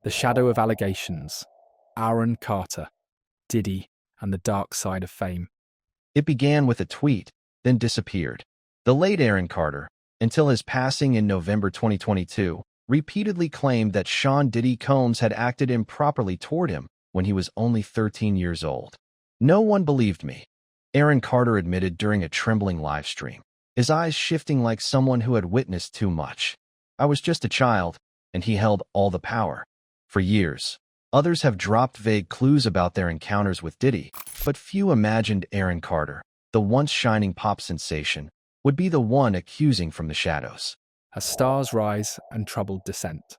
The shadow of allegations, Aaron Carter, Diddy, and the dark side of fame. It began with a tweet, then disappeared. The late Aaron Carter, until his passing in November 2022, repeatedly claimed that Sean Diddy Combs had acted improperly toward him when he was only 13 years old. "No one believed me," Aaron Carter admitted during a trembling live stream, his eyes shifting like someone who had witnessed too much. "I was just a child, and he held all the power." For years, others have dropped vague clues about their encounters with Diddy, but few imagined Aaron Carter, the once shining pop sensation, would be the one accusing from the shadows. As stars rise and troubled descent.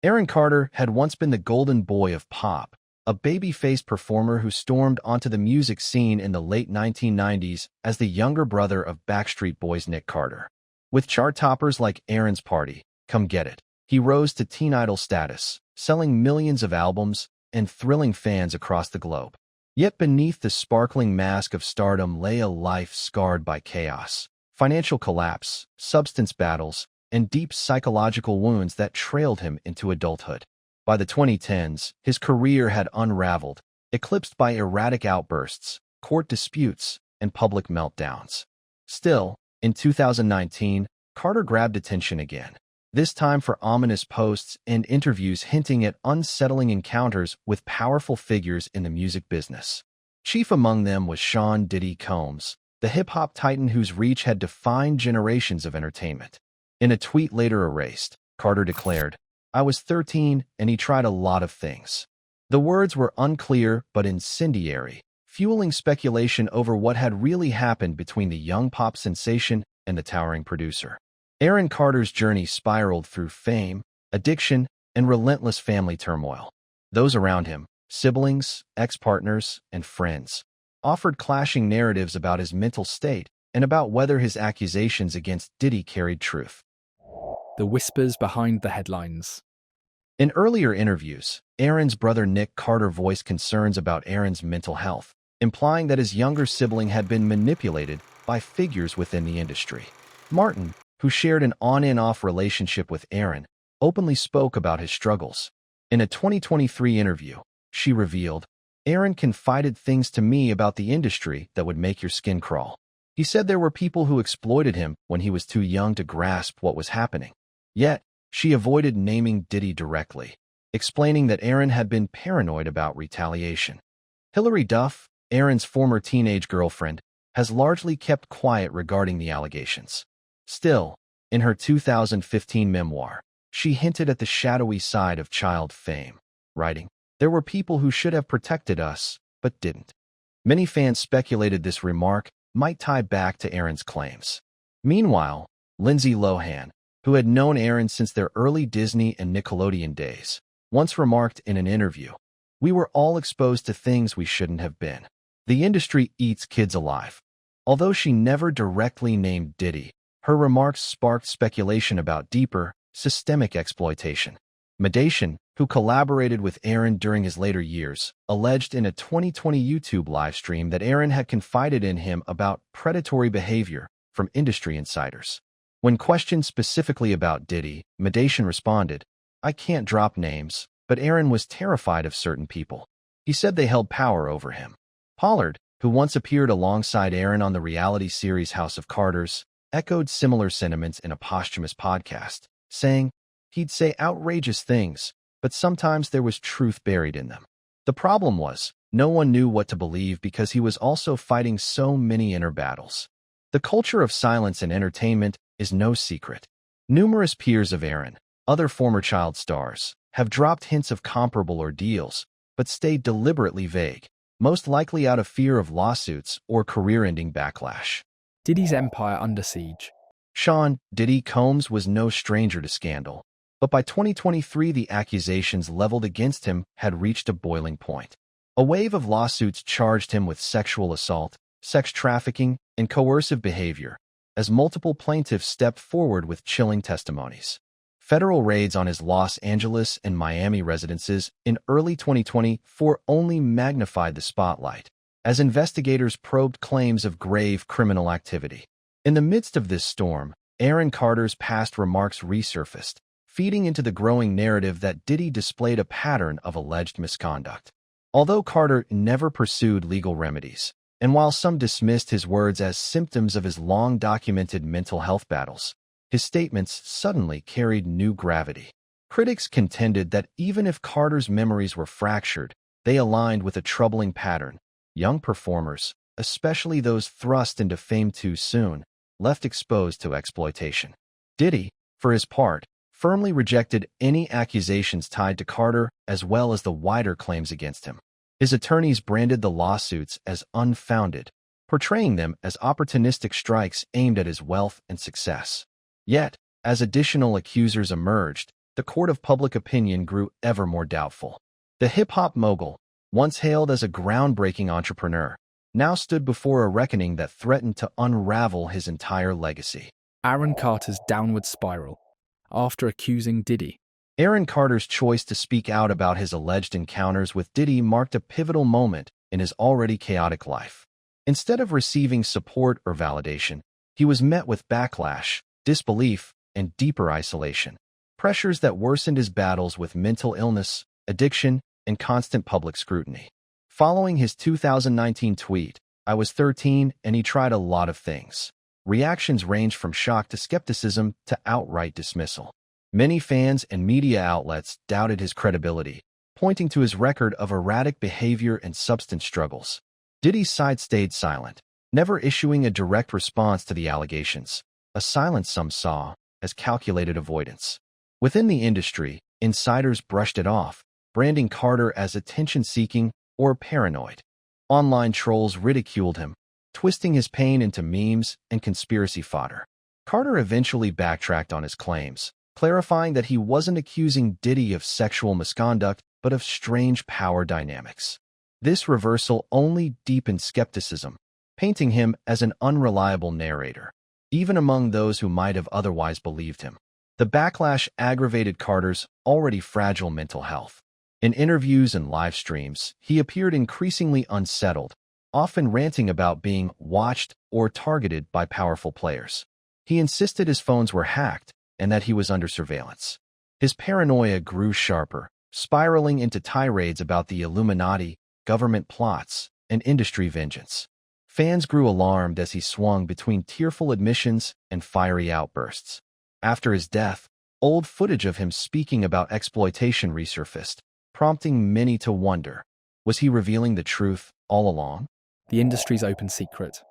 Aaron Carter had once been the golden boy of pop, a baby-faced performer who stormed onto the music scene in the late 1990s as the younger brother of Backstreet Boys' Nick Carter. With chart toppers like Aaron's Party, Come Get It, he rose to teen idol status, selling millions of albums and thrilling fans across the globe. Yet beneath the sparkling mask of stardom lay a life scarred by chaos, financial collapse, substance battles, and deep psychological wounds that trailed him into adulthood. By the 2010s, his career had unraveled, eclipsed by erratic outbursts, court disputes, and public meltdowns. Still, in 2019, Carter grabbed attention again, this time for ominous posts and interviews hinting at unsettling encounters with powerful figures in the music business. Chief among them was Sean Diddy Combs, the hip-hop titan whose reach had defined generations of entertainment. In a tweet later erased, Carter declared, "I was 13 and he tried a lot of things." The words were unclear but incendiary, fueling speculation over what had really happened between the young pop sensation and the towering producer. Aaron Carter's journey spiraled through fame, addiction, and relentless family turmoil. Those around him, siblings, ex-partners, and friends, offered clashing narratives about his mental state and about whether his accusations against Diddy carried truth. The whispers behind the headlines. In earlier interviews, Aaron's brother Nick Carter voiced concerns about Aaron's mental health, implying that his younger sibling had been manipulated by figures within the industry. Martin, who shared an on-and-off relationship with Aaron, openly spoke about his struggles. In a 2023 interview, she revealed, "Aaron confided things to me about the industry that would make your skin crawl. He said there were people who exploited him when he was too young to grasp what was happening." Yet, she avoided naming Diddy directly, explaining that Aaron had been paranoid about retaliation. Hilary Duff, Aaron's former teenage girlfriend, has largely kept quiet regarding the allegations. Still, in her 2015 memoir, she hinted at the shadowy side of child fame, writing, "There were people who should have protected us, but didn't." Many fans speculated this remark might tie back to Aaron's claims. Meanwhile, Lindsay Lohan, who had known Aaron since their early Disney and Nickelodeon days, once remarked in an interview, "We were all exposed to things we shouldn't have been. The industry eats kids alive." Although she never directly named Diddy, her remarks sparked speculation about deeper, systemic exploitation. Madation, who collaborated with Aaron during his later years, alleged in a 2020 YouTube livestream that Aaron had confided in him about predatory behavior from industry insiders. When questioned specifically about Diddy, Madation responded, "I can't drop names, but Aaron was terrified of certain people. He said they held power over him." Pollard, who once appeared alongside Aaron on the reality series House of Carters, echoed similar sentiments in a posthumous podcast, saying, "He'd say outrageous things, but sometimes there was truth buried in them. The problem was, no one knew what to believe because he was also fighting so many inner battles." The culture of silence in entertainment is no secret. Numerous peers of Aaron, other former child stars, have dropped hints of comparable ordeals, but stayed deliberately vague, most likely out of fear of lawsuits or career-ending backlash. Diddy's empire under siege. Sean Diddy Combs was no stranger to scandal, but by 2023 the accusations leveled against him had reached a boiling point. A wave of lawsuits charged him with sexual assault, sex trafficking, and coercive behavior, as multiple plaintiffs stepped forward with chilling testimonies. Federal raids on his Los Angeles and Miami residences in early 2024 only magnified the spotlight, as investigators probed claims of grave criminal activity. In the midst of this storm, Aaron Carter's past remarks resurfaced, feeding into the growing narrative that Diddy displayed a pattern of alleged misconduct. Although Carter never pursued legal remedies, and while some dismissed his words as symptoms of his long-documented mental health battles, his statements suddenly carried new gravity. Critics contended that even if Carter's memories were fractured, they aligned with a troubling pattern. Young performers, especially those thrust into fame too soon, left exposed to exploitation. Diddy, for his part, firmly rejected any accusations tied to Carter as well as the wider claims against him. His attorneys branded the lawsuits as unfounded, portraying them as opportunistic strikes aimed at his wealth and success. Yet, as additional accusers emerged, the court of public opinion grew ever more doubtful. The hip-hop mogul, once hailed as a groundbreaking entrepreneur, now stood before a reckoning that threatened to unravel his entire legacy. Aaron Carter's downward spiral. After accusing Diddy. Aaron Carter's choice to speak out about his alleged encounters with Diddy marked a pivotal moment in his already chaotic life. Instead of receiving support or validation, he was met with backlash, disbelief, and deeper isolation, pressures that worsened his battles with mental illness, addiction, and constant public scrutiny. Following his 2019 tweet, "I was 13 and he tried a lot of things," reactions ranged from shock to skepticism to outright dismissal. Many fans and media outlets doubted his credibility, pointing to his record of erratic behavior and substance struggles. Diddy's side stayed silent, never issuing a direct response to the allegations, a silence some saw as calculated avoidance. Within the industry, insiders brushed it off, branding Carter as attention-seeking or paranoid. Online trolls ridiculed him, twisting his pain into memes and conspiracy fodder. Carter eventually backtracked on his claims, clarifying that he wasn't accusing Diddy of sexual misconduct, but of strange power dynamics. This reversal only deepened skepticism, painting him as an unreliable narrator, even among those who might have otherwise believed him. The backlash aggravated Carter's already fragile mental health. In interviews and live streams, he appeared increasingly unsettled, often ranting about being watched or targeted by powerful players. He insisted his phones were hacked and that he was under surveillance. His paranoia grew sharper, spiraling into tirades about the Illuminati, government plots, and industry vengeance. Fans grew alarmed as he swung between tearful admissions and fiery outbursts. After his death, old footage of him speaking about exploitation resurfaced, prompting many to wonder, was he revealing the truth all along? The industry's open secret.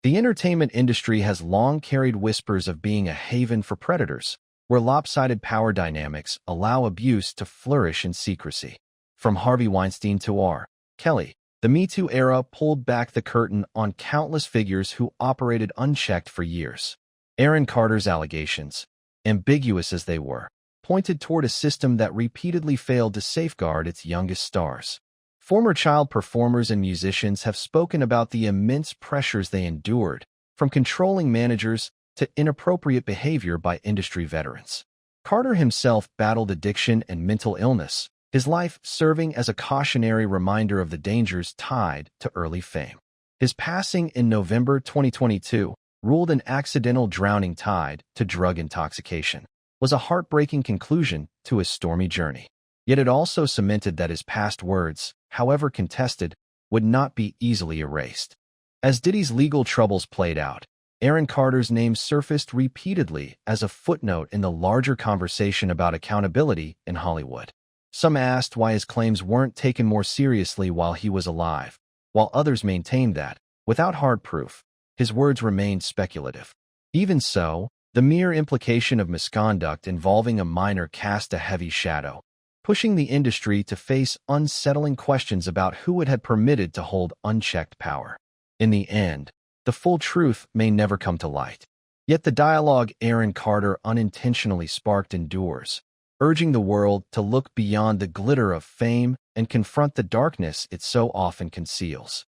The entertainment industry has long carried whispers of being a haven for predators, where lopsided power dynamics allow abuse to flourish in secrecy. From Harvey Weinstein to R. Kelly, the Me Too era pulled back the curtain on countless figures who operated unchecked for years. Aaron Carter's allegations, ambiguous as they were, pointed toward a system that repeatedly failed to safeguard its youngest stars. Former child performers and musicians have spoken about the immense pressures they endured, from controlling managers to inappropriate behavior by industry veterans. Carter himself battled addiction and mental illness, his life serving as a cautionary reminder of the dangers tied to early fame. His passing in November 2022, ruled an accidental drowning tied to drug intoxication, was a heartbreaking conclusion to his stormy journey. Yet it also cemented that his past words, however contested, would not be easily erased. As Diddy's legal troubles played out, Aaron Carter's name surfaced repeatedly as a footnote in the larger conversation about accountability in Hollywood. Some asked why his claims weren't taken more seriously while he was alive, while others maintained that, without hard proof, his words remained speculative. Even so, the mere implication of misconduct involving a minor cast a heavy shadow, pushing the industry to face unsettling questions about who it had permitted to hold unchecked power. In the end, the full truth may never come to light. Yet the dialogue Aaron Carter unintentionally sparked endures, urging the world to look beyond the glitter of fame and confront the darkness it so often conceals.